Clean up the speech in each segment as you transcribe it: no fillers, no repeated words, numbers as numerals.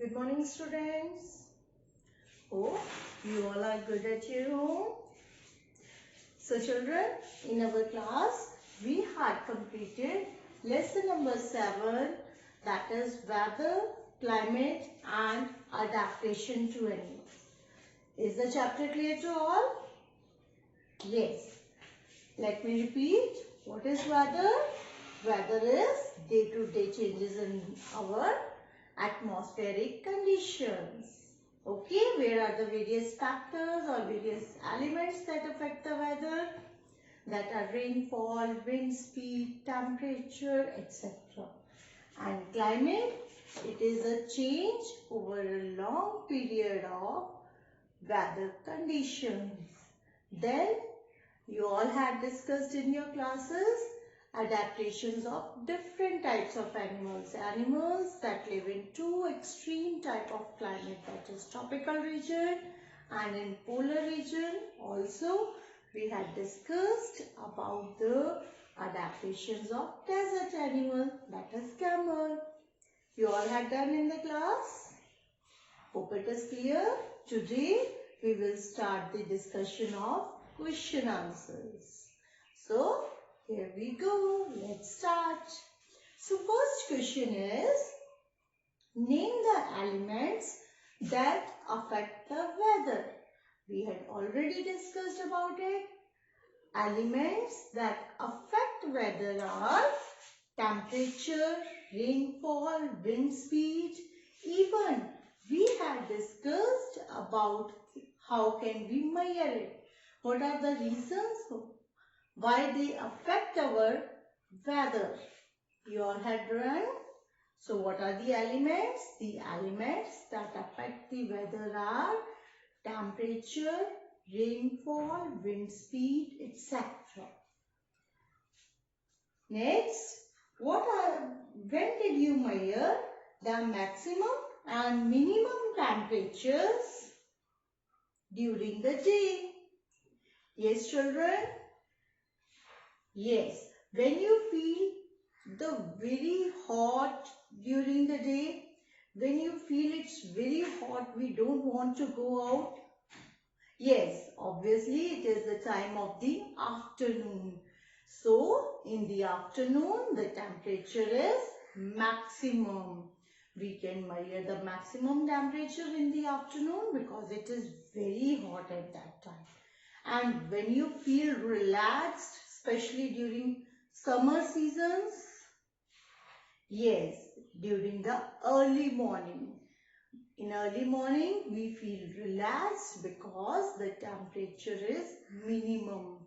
Good morning, students. Hope you all are good at your home. So children, in our class, we had completed lesson number 7, that is weather, climate and adaptation to animals. Is the chapter clear to all? Yes. Let me repeat. What is weather? Weather is day-to-day changes in our atmospheric conditions. Okay, where are the various factors or various elements that affect the weather? That are rainfall, wind speed, temperature, etc. And climate, it is a change over a long period of weather conditions. Then you all had discussed in your classes adaptations of different types of animals. Animals that live in two extreme type of climate, that is tropical region and in polar region. Also, we had discussed about the adaptations of desert animal, that is camel. You all had done in the class. Hope it is clear. Today, we will start the discussion of question answers. So, here we go. Let's start. So, first question is, name the elements that affect the weather. We had already discussed about it. Elements that affect weather are temperature, rainfall, wind speed. Even we had discussed about how can we measure it. What are the reasons why they affect our weather? You all had run. So what are the elements? The elements that affect the weather are temperature, rainfall, wind speed, etc. Next, when did you measure the maximum and minimum temperatures during the day? Yes, children? Yes, when you feel the very hot during the day, when you feel it's very hot, we don't want to go out. Yes, obviously it is the time of the afternoon. So, in the afternoon, the temperature is maximum. We can measure the maximum temperature in the afternoon because it is very hot at that time. And when you feel relaxed, especially during summer seasons, yes, during the early morning. In early morning, we feel relaxed because the temperature is minimum.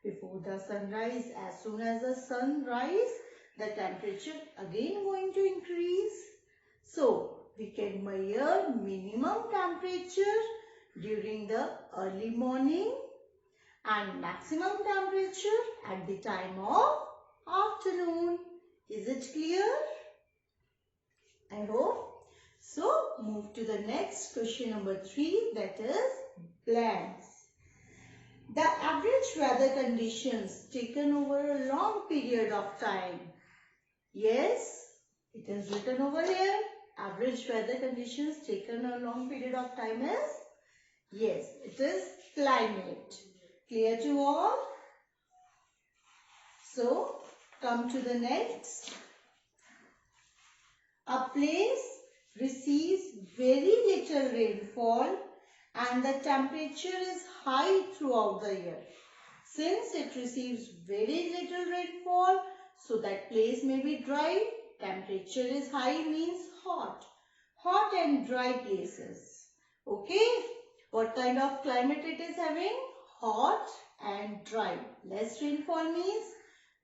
Before the sunrise, as soon as the sun rises, the temperature again going to increase. So, we can measure minimum temperature during the early morning and maximum temperature at the time of afternoon. Is it clear? I hope. So, move to the next question number 3, that is blanks. The average weather conditions taken over a long period of time. Yes, it is written over here. Average weather conditions taken a long period of time is? Yes, it is climate. Clear to all? So, come to the next. A place receives very little rainfall and the temperature is high throughout the year. Since it receives very little rainfall, so that place may be dry. Temperature is high means hot. Hot and dry places. Okay. What kind of climate it is having? Hot and dry. Less rainfall means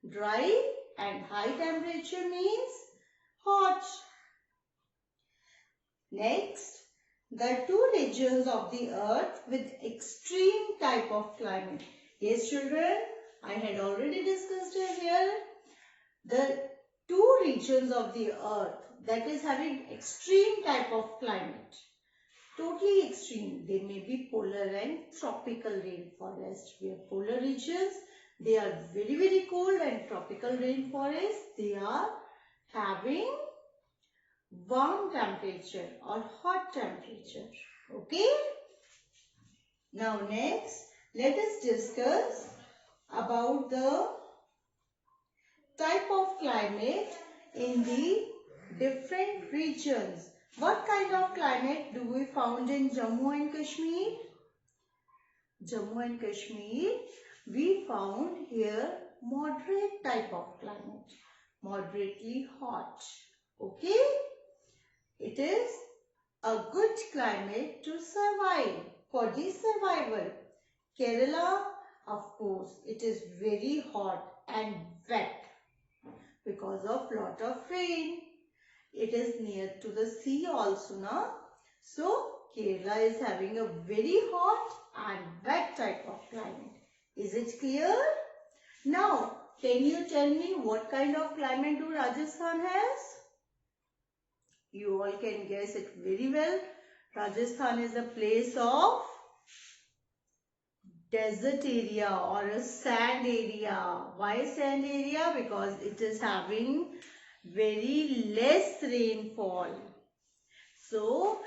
dry and high temperature means hot. Next, the two regions of the earth with extreme type of climate. Yes, children, I had already discussed it here. The two regions of the earth that is having extreme type of climate. Totally extreme. They may be polar and tropical rainforest. We have polar regions. They are very, very cold, and tropical rainforest, they are having warm temperature or hot temperature. Okay. Now next, let us discuss about the type of climate in the different regions. What kind of climate do we found in Jammu and Kashmir? Jammu and Kashmir, we found here moderate type of climate, moderately hot. Okay, it is a good climate to survive, for the survival. Kerala, of course, it is very hot and wet because of lot of rain. It is near to the sea also, na? So, Kerala is having a very hot and wet type of climate. Is it clear? Now, can you tell me what kind of climate do Rajasthan has? You all can guess it very well. Rajasthan is a place of desert area or a sand area. Why sand area? Because it is having very less rainfall. So,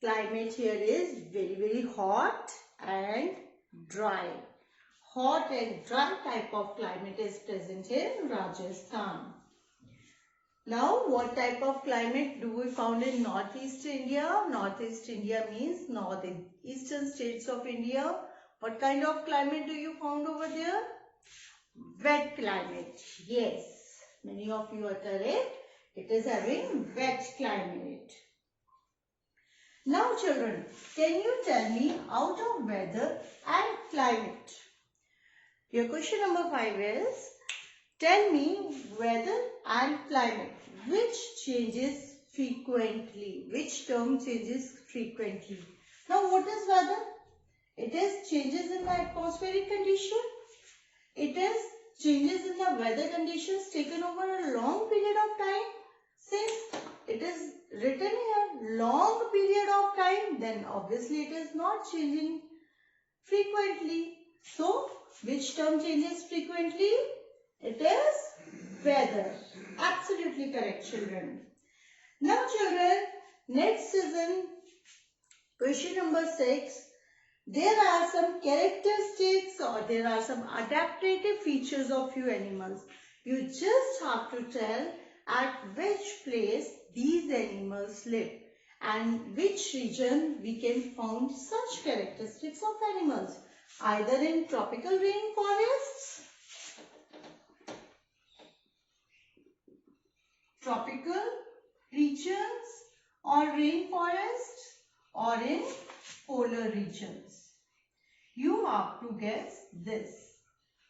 climate here is very hot and dry. Hot and dry type of climate is present in Rajasthan. Now, what type of climate do we found in Northeast India? Northeast India means northeastern states of India. What kind of climate do you found over there? Wet climate. Yes, many of you are correct. It is having wet climate. Now children, can you tell me out of weather and climate? Your question number 5 is, tell me weather and climate. Which changes frequently? Which term changes frequently? Now what is weather? It is changes in the atmospheric condition. It is changes in the weather conditions taken over a long period of time. Since it is written here long period of time, then obviously it is not changing frequently. So, which term changes frequently? It is weather. Absolutely correct, children. Now, children, next is in question number 6. There are some characteristics or there are some adaptive features of few animals. You just have to tell at which place these animals live and which region we can find such characteristics of animals. Either in tropical rainforests, tropical regions or rainforests, or in polar regions. You have to guess this.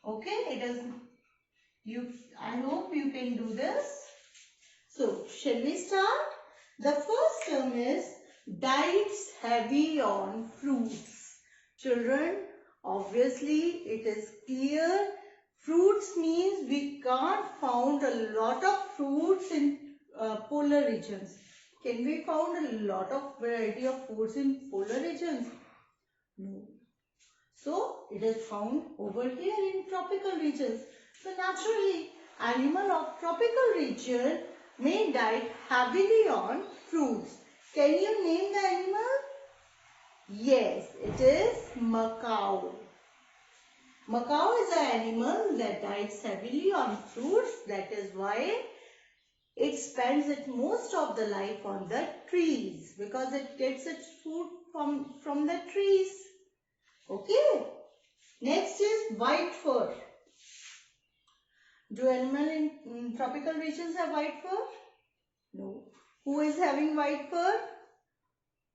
Okay, I hope you can do this. So, shall we start? The first term is diets heavy on fruits. Children, obviously it is clear. Fruits means we can't found a lot of fruits in polar regions. Can we found a lot of variety of fruits in polar regions? No. So, it is found over here in tropical regions. So, naturally, animal of tropical region may diet heavily on fruits. Can you name the animal? Yes, it is macaw. Macaw is an animal that diets heavily on fruits. That is why it spends its most of the life on the trees, because it gets its food from the trees. Okay. Next is white fur. Do animals in tropical regions have white fur? No. Who is having white fur?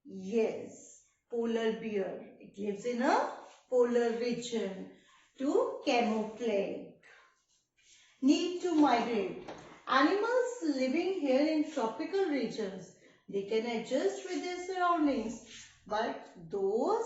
Yes, polar bear. It lives in a polar region to camouflage. Need to migrate. Animals living here in tropical regions, they can adjust with their surroundings. But those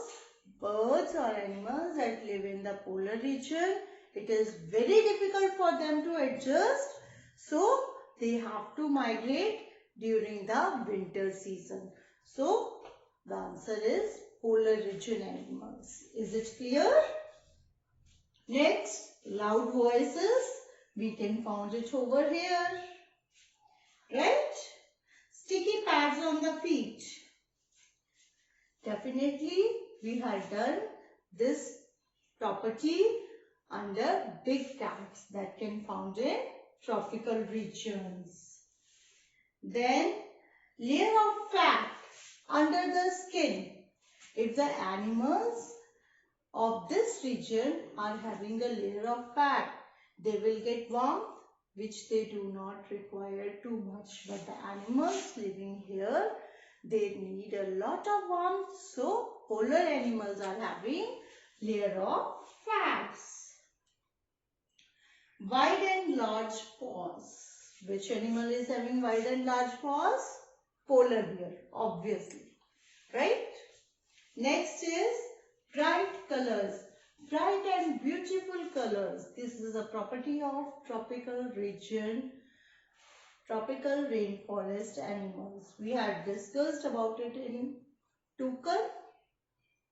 birds or animals that live in the polar region, it is very difficult for them to adjust. So, they have to migrate during the winter season. So, the answer is polar region animals. Is it clear? Next, loud voices. We can find it over here. Right? sticky pads on the feet. Definitely we had done this property under big cats that can found in tropical regions. Then layer of fat under the skin. If the animals of this region are having a layer of fat, they will get warmth, which they do not require too much. But the animals living here, they need a lot of warmth. So polar animals are having layer of fats. Wide and large paws. Which animal is having wide and large paws? Polar bear, obviously. Right? Next is bright colors. Bright and beautiful colors. This is a property of tropical region, tropical rainforest animals. We had discussed about it in toucan.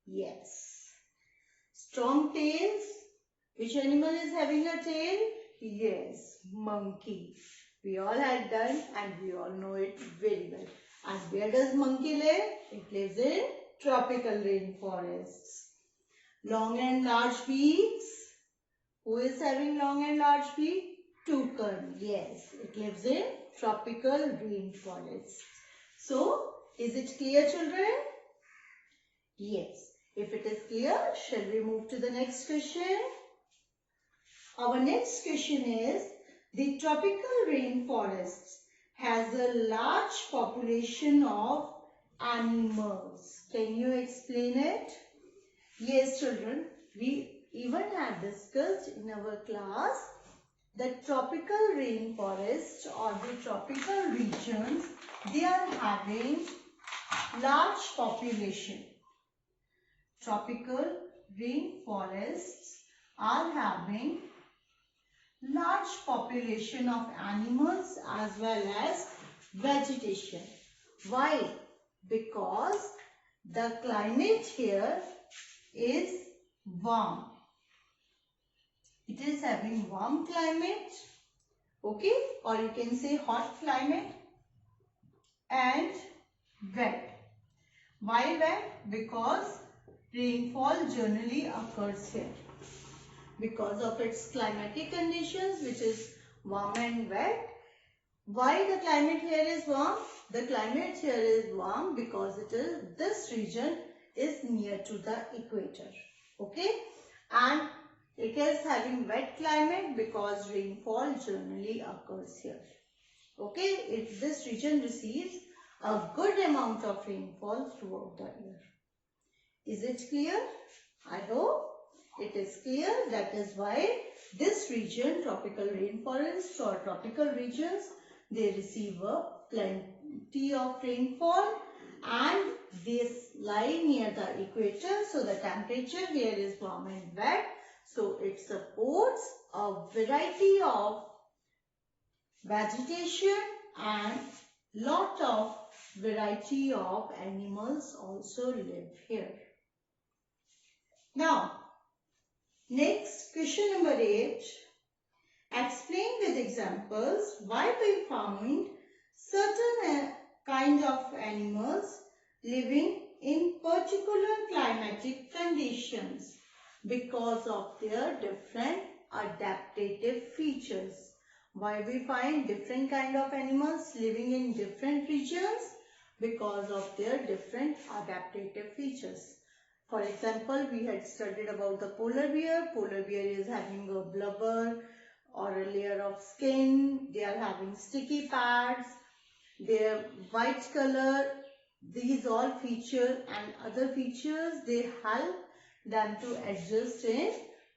Yes. Strong tails. Which animal is having a tail? Yes, monkey. We all had done and we all know it very well. And where does monkey live? It lives in tropical rainforests. Long and large beaks. Who is having long and large beak? Toucan. Yes, it lives in tropical rainforests. So, is it clear, children? Yes. If it is clear, shall we move to the next question? Our next question is, the tropical rainforests has a large population of animals. Can you explain it? Yes, children. We even had discussed in our class that tropical rainforests or the tropical regions, they are having large population. Tropical rainforests are having large population of animals as well as vegetation. Why? Because the climate here is warm. It is having warm climate, okay, or you can say hot climate, and wet. Why wet? Because rainfall generally occurs here. Because of its climatic conditions, which is warm and wet. Why the climate here is warm? The climate here is warm because this region is near to the equator. Okay, and it is having wet climate because rainfall generally occurs here. Okay, this region receives a good amount of rainfall throughout the year. Is it clear? I hope it is clear. That is why this region, tropical rainforests or tropical regions, they receive a plenty of rainfall and they lie near the equator. So the temperature here is warm and wet. So it supports a variety of vegetation and lot of variety of animals also live here. Now, next, question number 8. Explain with examples why we found certain kind of animals living in particular climatic conditions because of their different adaptive features. Why we find different kind of animals living in different regions? Because of their different adaptive features. For example, we had studied about the polar bear. Polar bear is having a blubber or a layer of skin. They are having sticky pads. Their white color. These all features and other features, they help them to adjust in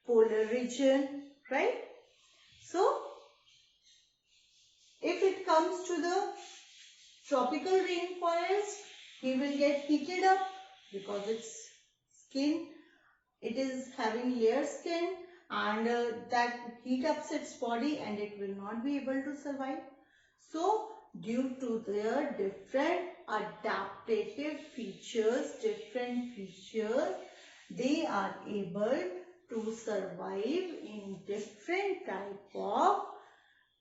polar region, right? So, if it comes to the tropical rainforest, he will get heated up because its skin, it is having layer skin and that heat ups its body and it will not be able to survive. So, due to their different adaptive features, they are able to survive in different type of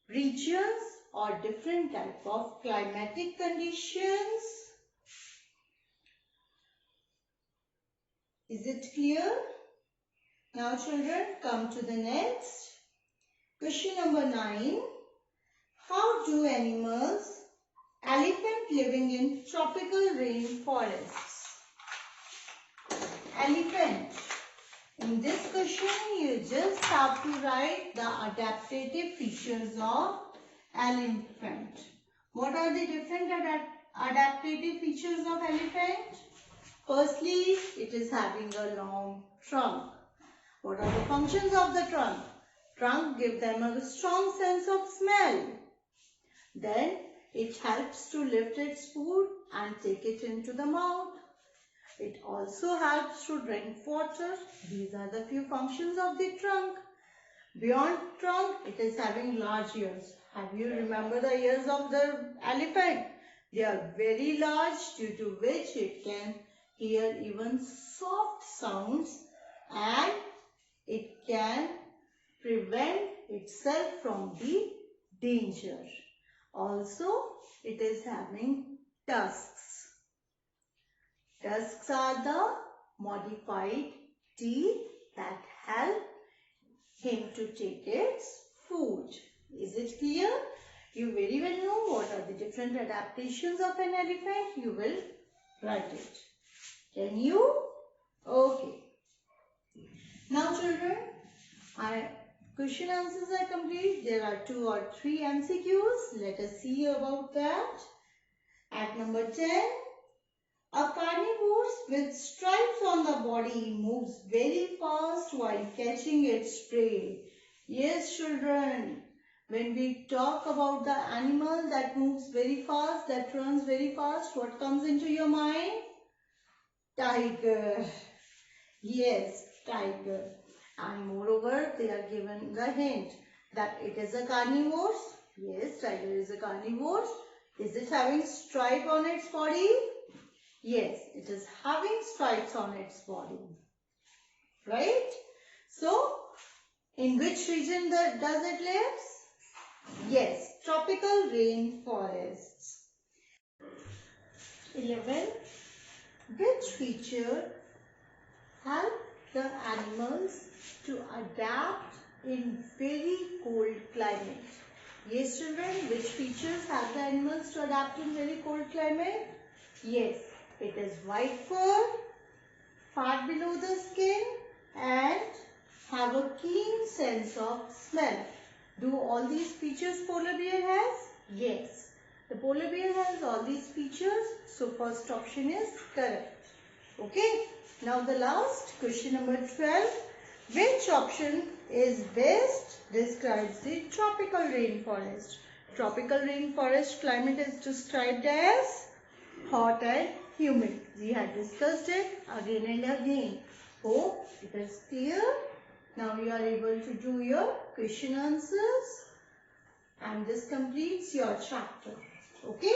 regions or different type of climatic conditions. Is it clear? Now children, come to the next. Question number 9. How do elephant living in tropical rainforests? Elephant. In this question, you just have to write the adaptive features of elephant. What are the different adaptive features of elephant? Firstly, it is having a long trunk. What are the functions of the trunk? Trunk gives them a strong sense of smell. Then, it helps to lift its food and take it into the mouth. It also helps to drink water. These are the few functions of the trunk. Beyond trunk, it is having large ears. Have you remember the ears of the elephant? They are very large, due to which it can hear even soft sounds and it can prevent itself from the danger. Also, it is having tusks. Tusks are the modified teeth that help him to take its food. Is it clear? You very well know what are the different adaptations of an elephant. You will write it. Can you? Okay. Now children, question answers are complete. There are 2 or 3 MCQs. Let us see about that. At number 10. A carnivore with stripes on the body moves very fast while catching its prey. Yes, children, when we talk about the animal that moves very fast, that runs very fast, what comes into your mind? Tiger. Yes, tiger. And moreover, they are given the hint that it is a carnivore. Yes, tiger is a carnivore. Is it having stripe on its body? Yes, it is having stripes on its body. Right? So, in which region does it live? Yes, tropical rainforests. 11. Which feature help the animals to adapt in very cold climate? Yes, children, which features help the animals to adapt in very cold climate? Yes. It is white fur, fat below the skin and have a keen sense of smell. Do all these features polar bear has? Yes. The polar bear has all these features. So first option is correct. Okay. Now the last question number 12. Which option is best? Describes the tropical rainforest. Tropical rainforest climate is described as hot and humid. We had discussed it again and again. Hope it is clear. Now you are able to do your question answers and this completes your chapter. Okay.